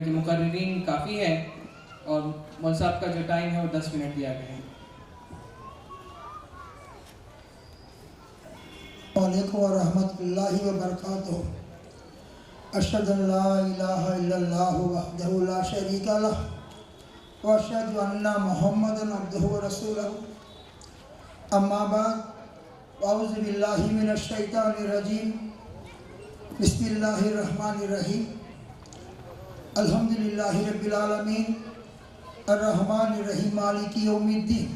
मुकर्रिरीन काफ़ी है और मौलवी साहब का जो टाइम है वो 10 मिनट दिया गया है। वालेकुम रहमतुल्लाहि व बरकातुहू। अशहदु अन ला इलाहा इल्लल्लाहु वहदहु ला शरीका लह व अशहदु अन्ना मुहम्मदन अब्दुहु व रसूलुहु। अम्मा बाद अऊज़ु बिल्लाहि मिनश शैतानिर रजीम। बिस्मिल्लाहिर रहमानिर रहीम। अल्हम्दुलिल्लाहि रब्बिल आलमीन अर्रहमानिर रहीम मालिकि यौमिद्दीन।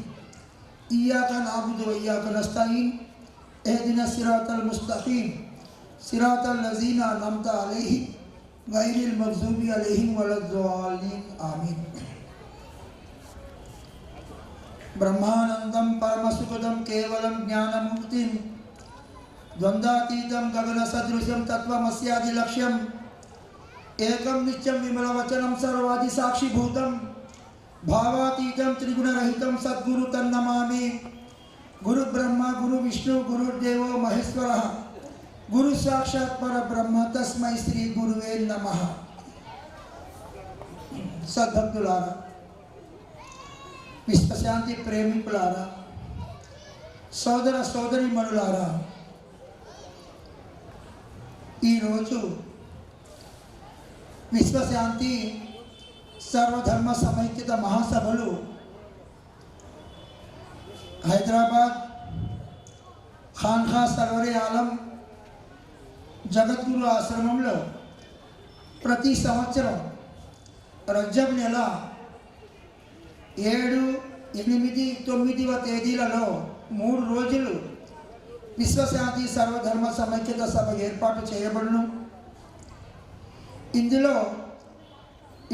इय्याका नअबुदु व इय्याका नस्तईन। एहदिना सिरातल मुस्तकीम सिरातल लज़ीना अनअमता अलैहिम गैरिल मग़ज़ूबि अलैहिम वलद्दाल्लीन आमीन। ब्रह्मानंदम परमसुखदम केवलम ज्ञानमुक्तिम द्वंद्वातीतं गगनसदृशं तत्त्वमस्यादिलक्ष्यम् एकं नित्यं विमलवचनं सर्वादि साक्षिभूतं भावातीतं त्रिगुणरहितं सद्गुरु तन्नमामि। गुरु ब्रह्मा गुरु विष्णु गुरुर्देवो महेश्वरः गुरु साक्षात् परब्रह्म तस्मै श्री गुरुवे नमः। सद्भक्तुलारा, विश्वशांति प्रेमिकुलारा, సోదర సోదరీమణులారా, ఈరోజు విశ్వశాంతి సర్వధర్మ సమైక్యత మహాసభలు హైదరాబాద్ ఖాన్ఖా సర్వరే ఆలం జగద్గురు ఆశ్రమంలో ప్రతి సంవత్సరం రజబ్ నెల 7, 8, 9వ తేదీలలో 3 రోజులు విశ్వశాంతి సర్వధర్మ సమైక్యత సభ ఏర్పాటు చేయబడును. ఇందులో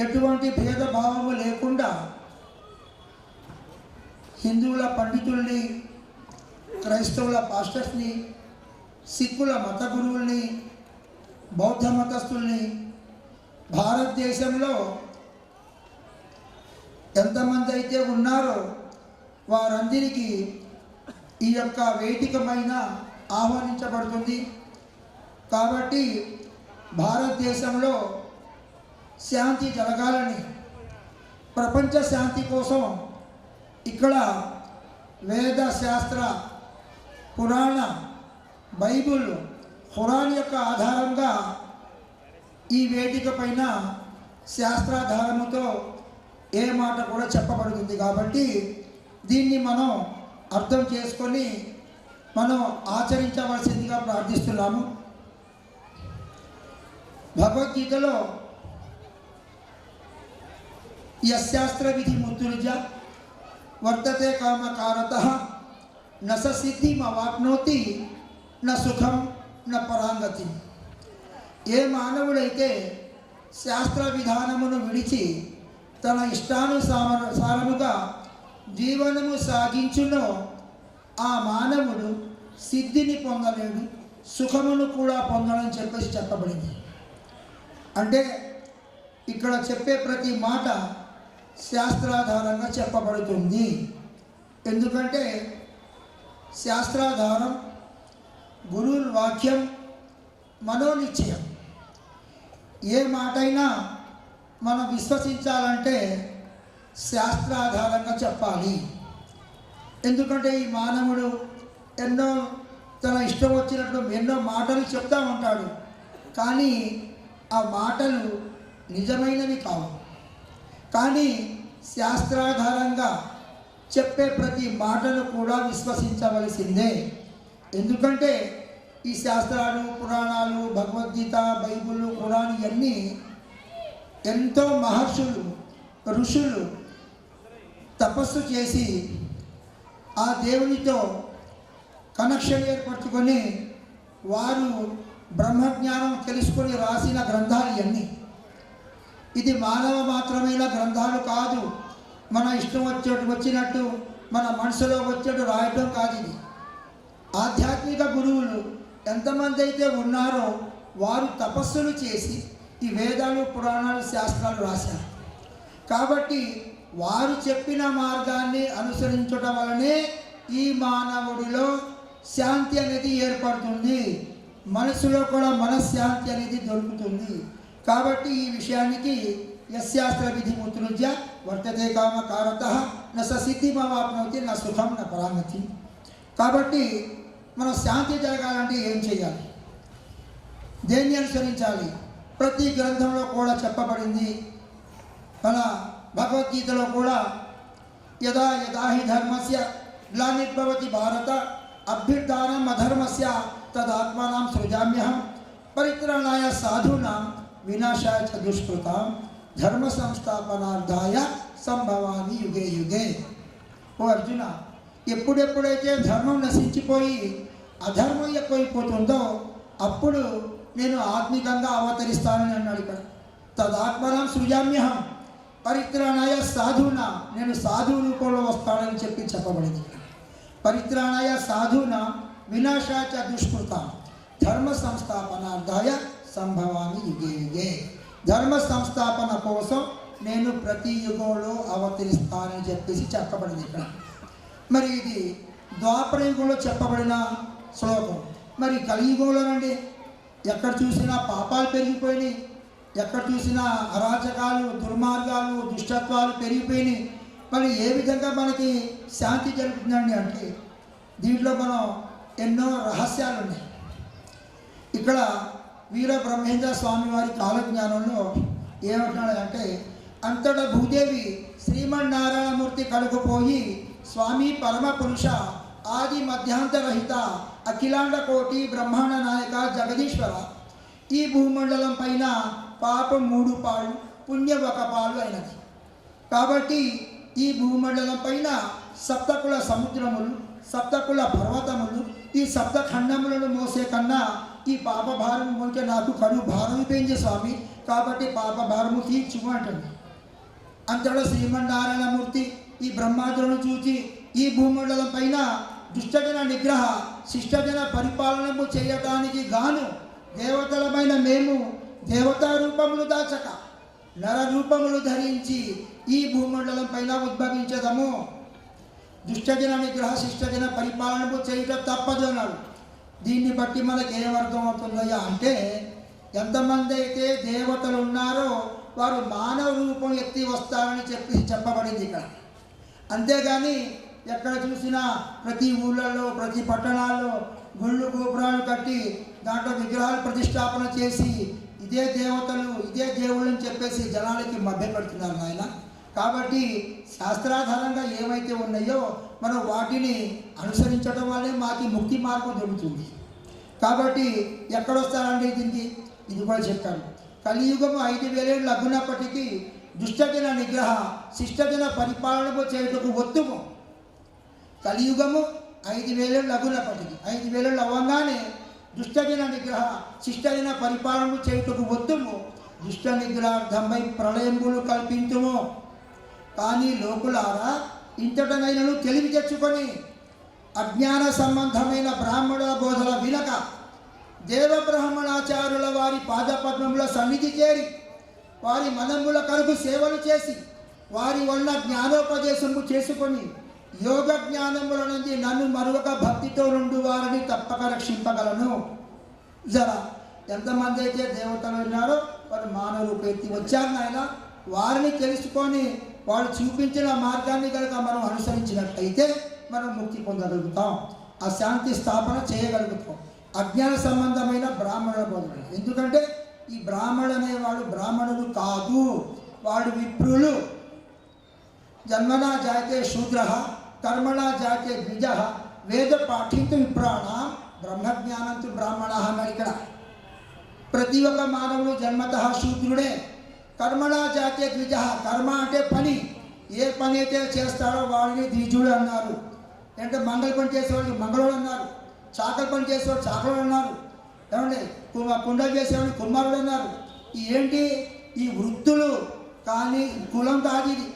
ఎటువంటి భేదభావము లేకుండా హిందువుల పండితుల్ని, క్రైస్తవుల పాస్టర్స్ని, సిక్కుల మత గురువుల్ని, బౌద్ధ మతస్థుల్ని, భారతదేశంలో ఎంతమంది అయితే ఉన్నారో వారందరికీ ఈ యొక్క వేదికమైన ఆహ్వానించబడుతుంది. కాబట్టి భారతదేశంలో శాంతి జరగాలని, ప్రపంచ శాంతి కోసం ఇక్కడ వేద శాస్త్ర పురాణ బైబుల్ ఖురాన్ యొక్క ఆధారంగా ఈ వేదిక పైన శాస్త్రాధారముతో ఏ మాట కూడా చెప్పబడుతుంది. కాబట్టి దీన్ని మనం అర్థం చేసుకొని మనం ఆచరించవలసిందిగా ప్రార్థిస్తున్నాము. భగవద్గీతలో యస్యాస్త్ర విధి ముత్తురుజ వర్తతే కామకారతః న స సిద్ధిమవాప్నోతి న సుఖం న పరాంగతి. ఏ మానవుడైతే శాస్త్ర విధానమును విడిచి తన ఇష్టానుసారముగా జీవనము సాగించునో ఆ మానవుడు సిద్ధిని పొందలేడు, సుఖమును కూడా పొందడని చెప్పబడింది. అంటే ఇక్కడ చెప్పే ప్రతి మాట శాస్త్రాధారంగా చెప్పబడుతుంది. ఎందుకంటే శాస్త్రాధారం గురువు వాక్యం మనోనిశ్చయం. ఏ మాటైనా మనం విశ్వసించాలంటే శాస్త్రాధారంగా చెప్పాలి. ఎందుకంటే ఈ మానవుడు ఎన్నో తన ఇష్టం వచ్చినట్లు ఎన్నో మాటలు చెప్తూ ఉంటాడు, కానీ ఆ మాటలు నిజమైనవి కావు. కానీ శాస్త్రాధారంగా చెప్పే ప్రతి మాటను కూడా విశ్వసించవలసిందే. ఎందుకంటే ఈ శాస్త్రాలు, పురాణాలు, భగవద్గీత, బైబిల్, ఖురాన్ ఇవన్నీ ఎంతో మహర్షులు, ఋషులు తపస్సు చేసి ఆ దేవునితో కనెక్షన్ ఏర్పరచుకొని వారు బ్రహ్మజ్ఞానం తెలుసుకొని రాసిన గ్రంథాలు ఇవన్నీ. ఇది మానవ మాత్రమైన గ్రంథాలు కాదు. మన ఇష్టం వచ్చినట్టు మన మనసులో వచ్చేట్టు రాయటం కాదు. ఇది ఆధ్యాత్మిక గురువులు ఎంతమంది అయితే ఉన్నారో వారు తపస్సులు చేసి ఈ వేదాలు, పురాణాలు, శాస్త్రాలు రాశారు. కాబట్టి వారు చెప్పిన మార్గాన్ని అనుసరించడం వలనే ఈ మానవుడిలో శాంతి అనేది ఏర్పడుతుంది, మనసులో కూడా మనశ్శాంతి అనేది దొరుకుతుంది. కాబట్టి ఈ విషయానికి యస్యాస్త్ర విధి ముత్రుజ్య వర్తతే కామకారతః న స సిద్ధిమవాప్నోతి న సుఖం న పరాంగతి. కాబట్టి మనం శాంతి జరగాలంటే ఏం చేయాలి, దేన్ని అనుసరించాలి? ప్రతి గ్రంథంలో కూడా చెప్పబడింది. మన భగవద్గీతలో కూడా యదా యదా హి ధర్మస్య గ్లానిర్భవతి భారత అభ్యుత్థానం అధర్మస్య తదాత్మానం సృజామ్యహం పరిత్రాణాయ సాధూనాం వినాశాయ చ దుష్కృతాం ధర్మ సంస్థాపనార్థాయ సంభవామి యుగే యుగే. ఓ అర్జున, ఎప్పుడెప్పుడైతే ధర్మం నశించిపోయి అధర్మం ఎక్కువైపోతుందో అప్పుడు నేను ఆత్మికంగా అవతరిస్తానని అన్నాడు ఇక్కడ. తదాత్మనం సృజామ్యహం పరిత్రాణాయ సాధునా, నేను సాధువు రూపంలో వస్తానని చెప్పబడింది. పరిత్రాణాయ సాధునా వినాశాయ చ దుష్కృతాం ధర్మ సంస్థాపనార్థాయ సంభవామి యుగే యుగే. ధర్మ సంస్థాపన కోసం నేను ప్రతి యుగంలో అవతరిస్తానని చెప్పబడింది ఇక్కడ. మరి ఇది ద్వాపర యుగంలో చెప్పబడిన శ్లోకం. మరి కలియుగంలోనండి ఎక్కడ చూసినా పాపాలు పెరిగిపోయినాయి, ఎక్కడ చూసినా అరాచకాలు, దుర్మార్గాలు, దుష్టత్వాలు పెరిగిపోయినాయి. మరి ఏ విధంగా మనకి శాంతి జరుగుతుందండి అంటే దీంట్లో మనం ఎన్నో రహస్యాలు ఉన్నాయి. ఇక్కడ వీర బ్రహ్మేంద్ర స్వామి వారి కాలజ్ఞానంలో ఏమంటున్నాడంటే, అంతటా భూదేవి శ్రీమన్నారాయణమూర్తి కడుకుపోయి స్వామి పరమ పురుష ఆది మధ్యాంతరహిత అఖిలాండ కోటి బ్రహ్మాండ నాయక జగదీశ్వర, ఈ భూమండలం పైన పాపం 3 పాలు పుణ్యం 1 పాలు అయినది. కాబట్టి ఈ భూమండలం పైన సప్తకుల సముద్రములు, సప్తకుల పర్వతములు, ఈ సప్తఖండములను మోసే కన్నా ఈ పాప భారము మోసే నాకు కడుగు భారం పెంచే స్వామి, కాబట్టి పాప భారము తీర్చుము అంటుంది. అంతటా శ్రీమన్నారాయణమూర్తి ఈ బ్రహ్మాండులను చూచి ఈ భూమండలం పైన దుష్టజన నిగ్రహ శిష్టజన పరిపాలనము చేయటానికి గాను దేవతలమైన మేము దేవతా రూపములు దాచక నర రూపములు ధరించి ఈ భూమండలం పైన ఉద్భవించదము. దుష్టజన నిగ్రహ శిష్టజన పరిపాలనము చేయటం తప్పదు అన్నాడు. దీన్ని బట్టి మనకి ఏమర్థం అవుతుందయ్యా అంటే, ఎంతమంది అయితే దేవతలు ఉన్నారో వారు మానవ రూపం ఎత్తి వస్తారని చెప్పబడింది ఇక్కడ. అంతేగాని ఎక్కడ చూసినా ప్రతి ఊళ్ళల్లో ప్రతి పట్టణాల్లో గుళ్ళు గోపురాలు కట్టి దాంట్లో విగ్రహాలు ప్రతిష్టాపన చేసి ఇదే దేవతలు ఇదే దేవుళ్ళని చెప్పేసి జనాలకి మభ్యపెడుతున్నారు నాయన. కాబట్టి శాస్త్రాధారంగా ఏమైతే ఉన్నాయో మనం వాటిని అనుసరించడం వల్లే మాకు ముక్తి మార్గం దొరుకుతుంది. కాబట్టి ఎక్కడొస్తారండి దీనికి? ఇది కూడా చెప్పాను. కలియుగము 5000 ఏళ్ళు అగ్గునప్పటికీ దుష్టజన నిగ్రహ శిష్టజన పరిపాలనకు చేయుటకు ఒత్తుము. కలియుగము 5000 ఏళ్ళు అగ్గునప్పటికీ 5000 ఏళ్ళు అవ్వగానే దుష్టజన నిగ్రహ శిష్టజన పరిపాలనకు చేయుటకు ఒత్తుము. దుష్ట నిగ్రహార్థమై ప్రళయములు కల్పించుము. కానీ లోకులారా, ఇంతటనైనను తెలివి తెచ్చుకొని అజ్ఞాన సంబంధమైన బ్రాహ్మణుల బోధల వినక దేవబ్రాహ్మణాచార్యుల వారి పాదపద్మముల సన్నిధి చేరి వారి మనముల కరుగు సేవలు చేసి వారి వల్ల జ్ఞానోపదేశము చేసుకొని యోగ జ్ఞానముల నుండి నన్ను మరొక భక్తితో నుండి వారిని తప్పక రక్షింపగలను. జరా ఎంతమంది అయితే దేవతలు ఉన్నారో వారు మానవ రూపెత్తి వచ్చారు నాయన, వారిని తెలుసుకొని వాళ్ళు చూపించిన మార్గాన్ని కనుక మనం అనుసరించినట్లయితే మనం ముక్తి పొందగలుగుతాం, ఆ శాంతి స్థాపన చేయగలుగుతాం. అజ్ఞాన సంబంధమైన బ్రాహ్మణుల బోధన. ఎందుకంటే ఈ బ్రాహ్మణులు అనేవాడు బ్రాహ్మణులు కాదు, వాడు విప్రులు. జన్మనా జాతే శూద్ర కర్మణా జాతే ద్విజ వేద పాఠింతు విప్రాణ బ్రహ్మజ్ఞానంతు బ్రాహ్మణ అన్నాడు ఇక్కడ. ప్రతి ఒక్క మానవుడు జన్మత శూద్రుడే. కర్మణా జాతే ద్విజ, కర్మ అంటే పని, ఏ పని అయితే చేస్తాడో వాడిని ద్విజుడు అన్నారు. అంటే మంగళ పని చేసేవాడికి మంగళుడు అన్నారు, చాకలి పని చేసేవాడు చాకలుడు అన్నారు, ఏమండి కుండలు చేసేవాడిని కుమారుడు అన్నారు. ఏంటి ఈ వృత్తులు, కానీ కులం కాదు ఇది.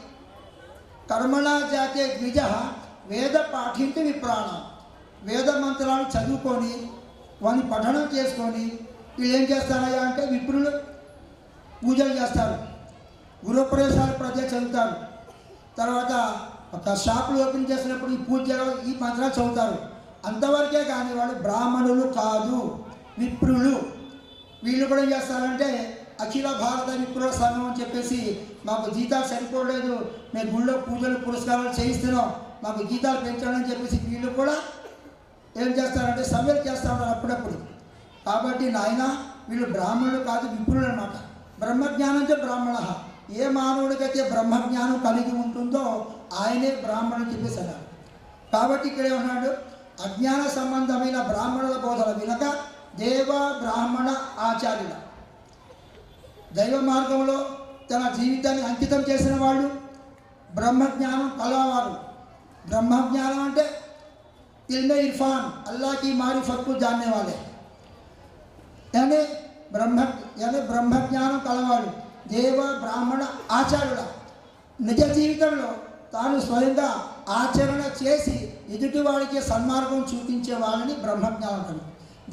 కర్మణా జాతే ద్విజ వేద పాఠించు విప్రాణ, వేద మంత్రాలు చదువుకొని వాని పఠనం చేసుకొని వీళ్ళు ఏం చేస్తారయ్యా అంటే విప్రులు పూజలు చేస్తారు, గృహప్రవేశాలు ప్రజలు చదువుతారు, తర్వాత ఒక షాపులు ఓపెన్ చేసినప్పుడు ఈ పూజలు ఈ మంత్రాలు చదువుతారు. అంతవరకే కానీ వాళ్ళు బ్రాహ్మణులు కాదు, విప్రులు. వీళ్ళు కూడా ఏం చేస్తారంటే అఖిల భారత విప్రుల సంఘం అని చెప్పేసి మాకు జీతాలు సరిపోలేదు, మేము గుళ్ళో పూజలు పురస్కారాలు చేయిస్తున్నాం, మాకు జీతాలు పెంచడం అని చెప్పేసి వీళ్ళు కూడా ఏం చేస్తారంటే సమ్మెలు చేస్తూ ఉంటారు అప్పుడప్పుడు. కాబట్టి నాయన వీళ్ళు బ్రాహ్మణులు కాదు, విప్రులు అనమాట. బ్రహ్మజ్ఞానంతో బ్రాహ్మణ, ఏ మానవుడికైతే బ్రహ్మజ్ఞానం కలిగి ఉంటుందో ఆయనే బ్రాహ్మణుడు చెప్పేసి అన్నాడు. కాబట్టి ఇక్కడే ఉన్నాడు, అజ్ఞాన సంబంధమైన బ్రాహ్మణుల బోధన వినక దేవ బ్రాహ్మణ ఆచార్యుల దైవ మార్గంలో తన జీవితాన్ని అంకితం చేసిన వాళ్ళు, బ్రహ్మజ్ఞానం కలవారు. బ్రహ్మజ్ఞానం అంటే ఇల్మే ఇర్ఫాన్, అల్లాహకి మారిఫత్ को जानने वाले, यानी బ్రహ్మజ్ఞానం కలవాడు దేవ బ్రాహ్మణ ఆచార్యుల నిజ జీవితంలో తాను స్వయంగా ఆచరణ చేసి ఎదుటివాడికి సన్మార్గం చూపించే వాళ్ళని బ్రహ్మజ్ఞానం.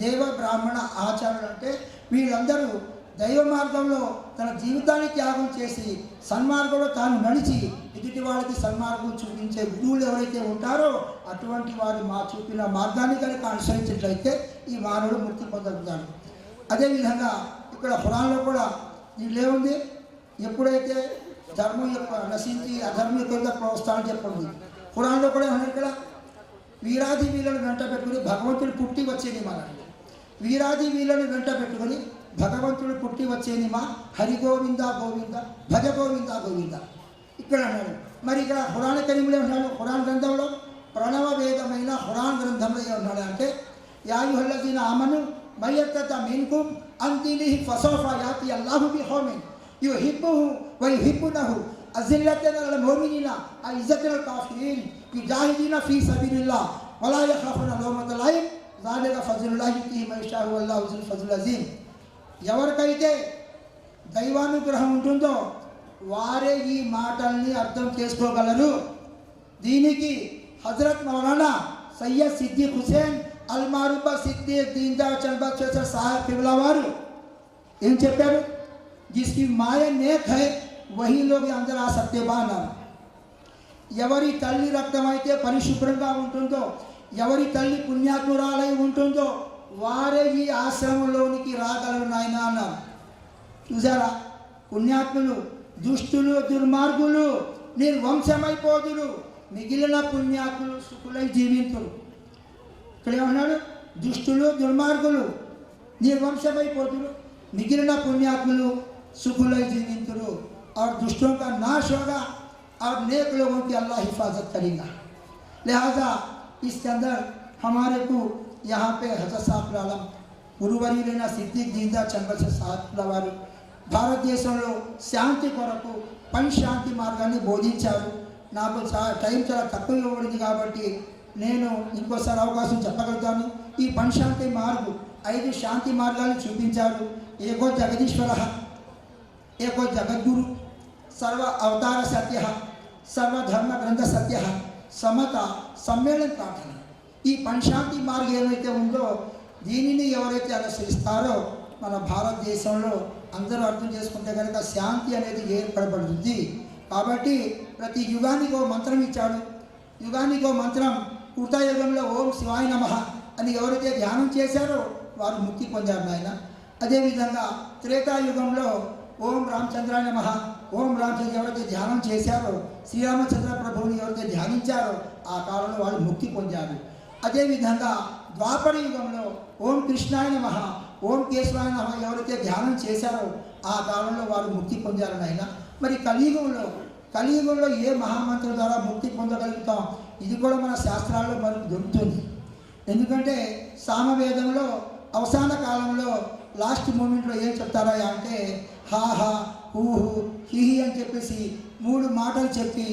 దేవ బ్రాహ్మణ ఆచార్యులు అంటే వీళ్ళందరూ దైవ మార్గంలో తన జీవితాన్ని త్యాగం చేసి సన్మార్గంలో తాను నడిచి ఎదుటి వాళ్ళకి సన్మార్గం చూపించే గురువులు ఎవరైతే ఉంటారో అటువంటి వారు మా చూపిన మార్గాన్ని కనుక అనుసరించినట్లయితే ఈ మానవుడు ముక్తి పొందగలుగుతాడు. అదేవిధంగా ఇక్కడ ఖురాన్లో కూడా దీంట్లో ఏముంది, ఎప్పుడైతే ధర్మం యొక్క నశించి అధర్మం యొక్క ప్రోత్సాహం చెప్పండి. ఖురాన్లో కూడా ఏమన్నా ఇక్కడ వీరాది వీళ్ళను వెంట పెట్టుకుని భగవంతుడు పుట్టి వచ్చేది మనకి, వీరాది వీళ్ళను వెంట పెట్టుకుని భగవంతుడు పుట్టి వచ్చేది మా హరి గోవింద గోవింద భజ గోవింద గోవింద ఇక్కడ అన్నాడు. మరి ఇక్కడ ఖురాన్ కరీంలో ఉన్నాడు, ఖురాన్ గ్రంథంలో ప్రణవ వేదమైన ఖురాన్ గ్రంథంలో ఏమన్నాడు అంటే యాయుహల్లజీన ఆమను మయ్యత్తత మిన్కుం అంతిలిహి ఫసౌఫా యాతి అల్లాహు బిఖౌమిన్ యుహిబ్బుహు వ యుహిబ్బునహు అజిల్లతన్ అలల్ ముమినీన అఇజ్జతుల్ కాఫిరీన్ యుజాహిదీన ఫీ సబీలిల్లాహ్ వలా యఖాఫున లౌమత లాయిమ్ జాలిక ఫజ్లుల్లాహి యుతిహి మన్ యషాఉ వల్లాహు జుల్ ఫజ్లుల్ అజీమ్. ఎవరికైతే దైవానుగ్రహం ఉంటుందో వారే ఈ మాటల్ని అర్థం చేసుకోగలరు. దీనికి హజరత్ మౌలానా సయ్యద్ సిద్దిక్ హుసేన్ అల్మారుబా సిద్దిక్ దీన్దార్ చంద్రశేఖర్ సాహెబ్ కిబ్లా వారు ఏం చెప్పారు, జిస్కి మాయ నేక్ హై వహీ లోగ్ అందర్ ఆ సక్తే బా అన్నారు. ఎవరి తల్లి రక్తం అయితే పరిశుభ్రంగా ఉంటుందో, ఎవరి తల్లి పుణ్యాత్మురాలై ఉంటుందో వారే ఈ ఆశ్రమంలోనికి రాగలరు నాయన అన్నారు. చూసారా, పుణ్యాత్ములు దుష్టులు దుర్మార్గులు నిర్వంశమైపోదురు, మిగిలిన పుణ్యాత్ములు సుఖులై జీవింతురు. ఇక్కడ ఏమన్నాడు, దుష్టులు దుర్మార్గులు निर्वंशమైపోతురు, మిగిలిన పుణ్యాత్ములు सुखुलय जीविंतुरु और दुष्टों का नाश होगा और नेक लोगों की अल्लाह हिफाजत करेगा. लिहाजा इसके अंदर हमारे को यहाँ पे हजरत साहब आलम गुरुवरी लेना सिद्दीक दीनदार चंद्रशेखर साहब वाరు భారతదేశంలో శాంతి కొరకు పంచశాంతి మార్గాన్ని బోధించారు. నాకు టైం చాలా తక్కువ ఇవ్వబడింది కాబట్టి నేను ఇంకోసారి అవకాశం చెప్పగలుగుతాను. ఈ పంచశాంతి మార్గం 5 శాంతి మార్గాలను చూపించారు. ఏకో జగదీశ్వర, ఏకో జగద్గురు, సర్వ అవతార సత్య, సర్వధర్మ గ్రంథ సత్య, సమత సమ్మేళన ప్రార్థన. ఈ పంచశాంతి మార్గం ఏదైతే ఉందో దీనిని ఎవరైతే అనుసరిస్తారో మన భారతదేశంలో అందరూ అర్థం చేసుకుంటే కనుక శాంతి అనేది ఏర్పడబడుతుంది. కాబట్టి ప్రతి యుగానికి ఓ మంత్రం ఇచ్చాడు. యుగానికి ఓ మంత్రం, కృతయుగంలో ఓం శివాయ నమః అని ఎవరైతే ధ్యానం చేశారో వారు ముక్తి పొందారు ఆయన. అదేవిధంగా త్రేతాయుగంలో ఓం రామచంద్రాయ నమః, ఓం రామచంద్ర ఎవరైతే ధ్యానం చేశారో, శ్రీరామచంద్ర ప్రభువుని ఎవరైతే ధ్యానించారో ఆ కాలంలో వాళ్ళు ముక్తి పొందారు. అదేవిధంగా ద్వాపర యుగంలో ఓం కృష్ణాయ నమః, ఓం కేశవాయ నమః ఎవరైతే ధ్యానం చేశారో ఆ కాలంలో వారు ముక్తి పొందారు నాయన. మరి కలియుగంలో ఏ మహామంత్రం ద్వారా ముక్తి పొందగలుగుతాం, ఇది కూడా మన శాస్త్రాల్లో మనకు దొరుకుతుంది. ఎందుకంటే సామవేదంలో అవసాన కాలంలో లాస్ట్ మూమెంట్లో ఏం చెప్తారా అంటే హా హా హూహు హిహి అని చెప్పేసి 3 మాటలు చెప్పి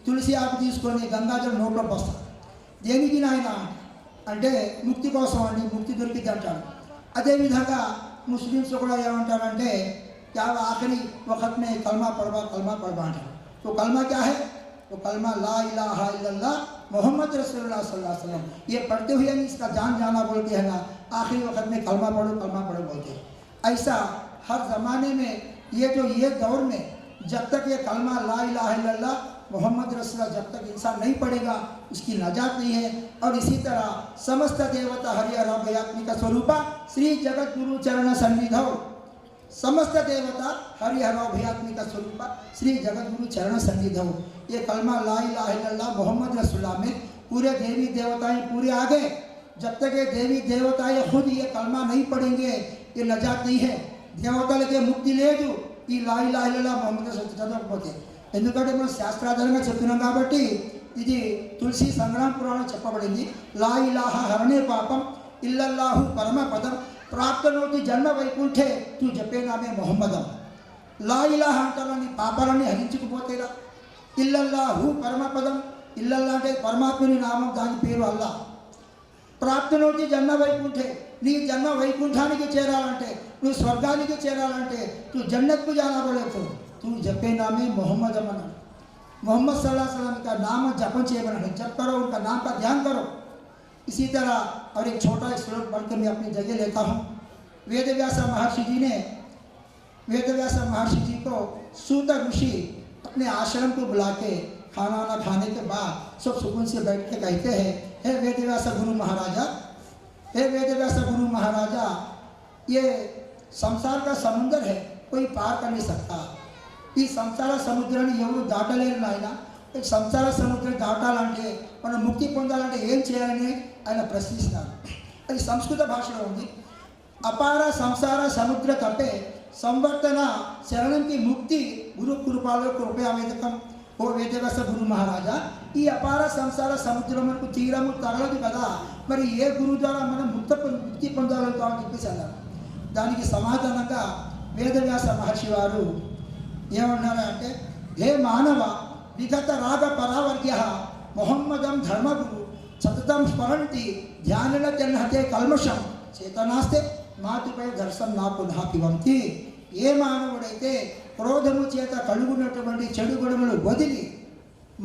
తులసి ఆకు తీసుకొని గంగాజలం నోట్లో పోస్తారు. దేనికి నాయన అంటే ముక్తి కోసం అండి, ముక్తి దొరికింది అంటాడు. అదేవిధంగా ముస్లిమ్స్ కూడా ఏమంటారంటే ఆఖరి वक्त में कलमा पढ़वा అంటారు. तो कलमा क्या है? वो कलमा ला इलाहा इल्लल्लाह मोहम्मद रसूलुल्लाह सल्लल्लाहु अलैहि वसल्लम, ये पढ़ते हुए इसका जान जाना बोलते हैं ना, आखिरी वक्त में कलमा पढ़ो बोलते हैं. ऐसा हर ज़माने में ये दौर में जब तक ये कलमा ला इलाहा इल्लल्लाह मोहम्मद रसूलुल्लाह जब तक इंसान नहीं पढ़ेगा उसकी नजात नहीं है. और इसी तरह समस्त देवता हरि रभयात्मिका स्वरूपा श्री जगत गुरु चरण सन्निधौ समस्त देवता हरिहरोभयात्मिक स्वरूप श्री जगतगुरु चरण सन्निधौ। ये कलमा ला इलाहा इल्लल्लाह मोहम्मद रसूलुल्लाह में पूरे देवी देवताएं पूरे आ गए। जब तक ये देवी देवताएं खुद ये कलमा नहीं पढ़ेंगे ये नजात नहीं है। దేవతలకే ముక్తి లేదు ఈ లా ఇలాహ ఇల్లల్లాహ్ ముహమ్మద్ చదవకపోతే। ఎందుకంటే మనం శాస్త్రాధారంగా చెప్తున్నాం కాబట్టి ఇది తులసి సంగ్రామ పురాణం చెప్పబడింది। లా ఇలాహ హరణే పాపం ఇల్లల్లాహు పరమ పదం ప్రాప్తనోతి జన్మ వైకుంఠే తూ జపే నామే మొహమ్మదం। లా ఇలాహ అంటారా నీ పాపాలన్నీ హరించుకుపోతేరా। ఇల్లల్లాహు పరమ పదం ఇల్లల్లా అంటే పరమాత్ముని నామం దాని పేరు అల్లా। ప్రాప్తనోతి జన్మ వైకుంఠే నీ జన్మ వైకుంఠానికి చేరాలంటే నువ్వు స్వర్గానికి చేరాలంటే तू जन्नत को जाना पड़े तू जपे नामे मोहम्मद अमन मोहम्मद सल्लल्लाहु अलैहि वसल्लम का नाम जपन చేయమని जप करो उनका नाम का ध्यान करो। इसी तरह और एक छोटा श्लोक पढ़कर मैं अपनी जगह लेता हूँ। वेदव्यास महर्षि जी को सूत ऋषि अपने आश्रम को बुला के खाना वाना खाने के बाद सब सुकून से बैठ के कहते हैं, हे वेदव्यास गुरु महाराजा ये संसार का समुद्र है कोई पार कर नहीं सकता। ఈ సంసార సముద్రాన్ని ఎవరు దాటలేరు నాయన। ఈ సంసార సముద్రం దాటాలంటే మనం ముక్తి పొందాలంటే ఏం చేయాలని ఆయన ప్రశ్నిస్తున్నారు। అది సంస్కృత భాషలో ఉంది। అపార సంసార సముద్ర తప్పే సంవర్తన శరణంకి ముక్తి గురు కృపాలో కృపయావేదకం। ఓ వేదవ్యాస గురు మహారాజా ఈ అపార సంసార సముద్రం మనకు తీరము తగలదు కదా, మరి ఏ గురువు ద్వారా మనం ముక్తి పొందాలవుతామని చెప్పేసి అన్నారు। దానికి సమాధానంగా వేదవ్యాస మహర్షి వారు ఏమన్నారు అంటే, హే మానవ విగత రాగ పరావర్గ్య మొహమ్మదం ధర్మగురు సతతం స్మరంతి ధ్యానన జన్హతే కల్మషం చేతనాస్తే మాతుపై దర్శనం నా పునః పిబంతి। ఏ మానవుడైతే క్రోధము చేత కలుగునటువంటి చెడు గుణములు వదిలి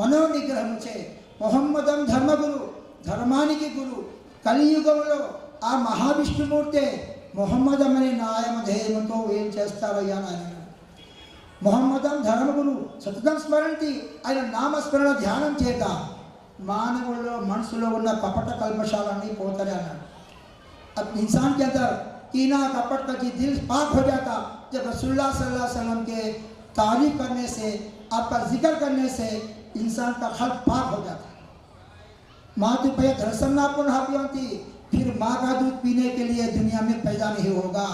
మనోనిగ్రహముచే మొహమ్మదం ధర్మగురు ధర్మానికి గురు కలియుగంలో ఆ మహావిష్ణుమూర్తే మొహమ్మదం అనే నామధేయంతో ఏం చేస్తారయ్యా నాయన। మొహమ్మదం ధర్మగురు సతతం స్మరంతి ఆయన నామస్మరణ ధ్యానం చేత మానవుల్లో మనసులో ఉన్న కపట కల్మషాలన్నీ పోతాయి అన్నాడు। अब इंसान के अंदर कीना कपट का जी दिल पाक हो जाता जब रसूलुल्लाह सल्लल्लाहु अलैहि वसल्लम के तारीफ करने से आपका जिक्र करने से इंसान का खल्क पाक हो जाता। मातु पे दर्शन ना पुनः पिबंती फिर माँ का दूध पीने के लिए दुनिया में पैदा नहीं होगा।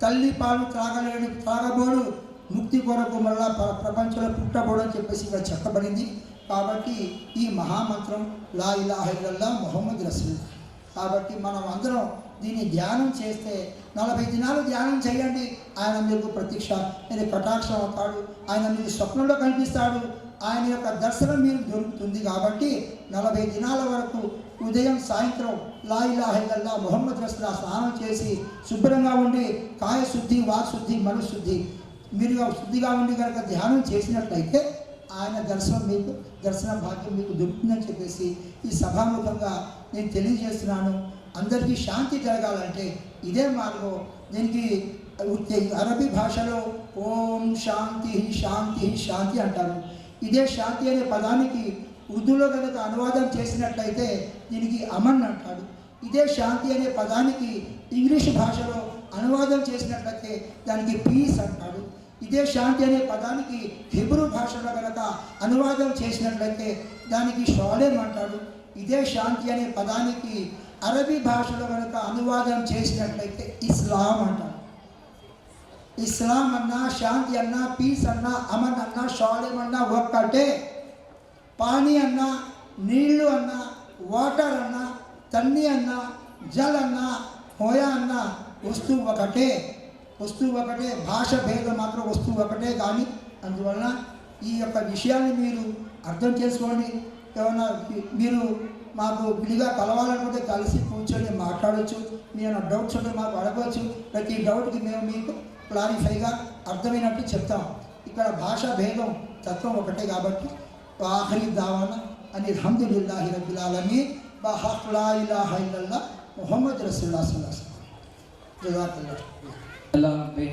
तल्ली पालू త్రాగబోడు ముక్తి కొరకు మళ్ళా ప్రపంచంలో పుట్టబోడని చెప్పేసి ఇక్కడ చెప్పబడింది। కాబట్టి ఈ మహామంత్రం లా ఇలాహ ఇల్లల్లాహ్ ముహమ్మద్ రసూలుల్లాహ్। కాబట్టి మనం అందరం దీన్ని ధ్యానం చేస్తే 40 దినాలు ధ్యానం చేయండి, ఆయన మీకు ప్రత్యక్ష నేను కటాక్షం అవుతాడు, ఆయన మీకు స్వప్నంలో కనిపిస్తాడు, ఆయన యొక్క దర్శనం మీకు దొరుకుతుంది। కాబట్టి 40 దినాల వరకు ఉదయం సాయంత్రం లా ఇలాహ ఇల్లల్లాహ్ ముహమ్మద్ రసూలుల్లాహ్ స్నానం చేసి శుభ్రంగా ఉండి కాయ శుద్ధి వాక్ శుద్ధి మనశుద్ధి మీరు శుద్ధిగా ఉండి కనుక ధ్యానం చేసినట్లయితే ఆయన దర్శన భాగ్యం మీకు దొరుకుతుందని చెప్పేసి ఈ సభాముఖంగా నేను తెలియజేస్తున్నాను। అందరికీ శాంతి జరగాలంటే ఇదే మార్గం। దీనికి అరబీ భాషలో ఓం శాంతి శాంతి శాంతి అంటారు। ఇదే శాంతి అనే పదానికి ఉర్దూలో కనుక అనువాదం చేసినట్లయితే దీనికి అమన్ అంటాడు। ఇదే శాంతి అనే పదానికి ఇంగ్లీష్ భాషలో అనువాదం చేసినట్లయితే దానికి పీస్ అంటాడు। ఇదే శాంతి అనే పదానికి హిబ్రూ భాషలో కనుక అనువాదం చేసినట్లయితే దానికి షాలేం అంటాడు। ఇదే శాంతి అనే పదానికి అరబీ భాషలో కనుక అనువాదం చేసినట్లయితే ఇస్లాం అంటాడు। ఇస్లాం అన్నా శాంతి అన్నా పీస్ అన్నా అమన్ అన్నా షాలేం అన్నా ఒక్కటే। పానీ అన్నా నీళ్లు అన్నా వాటర్ అన్నా తన్ని అన్నా జల్ అన్నా హోయా అన్నా వస్తువు ఒకటే భాష భేదం మాత్రం వస్తువు ఒకటే। కానీ అందువలన ఈ యొక్క విషయాన్ని మీరు అర్థం చేసుకోండి। ఏమన్నా మీరు మాకు విడిగా కలవాలనుకుంటే కలిసి కూర్చొని మాట్లాడవచ్చు, మీరు డౌట్స్ ఉంటే మాకు అడగవచ్చు, ప్రతి డౌట్కి మేము మీకు క్లారిఫైగా అర్థమైనట్టు చెప్తాం। ఇక్కడ భాష భేదం తత్వం ఒకటే కాబట్టి ఆఖరి దావానా అని అల్హమ్దులిల్లాహి రబ్బిల్ ఆలమీన్ బహక్ లా ఇలాహ ఇల్లల్లాహ్ ముహమ్మద్ రసూలుల్లాహ్ సల్లల్లాహు అలైహి వసల్లం।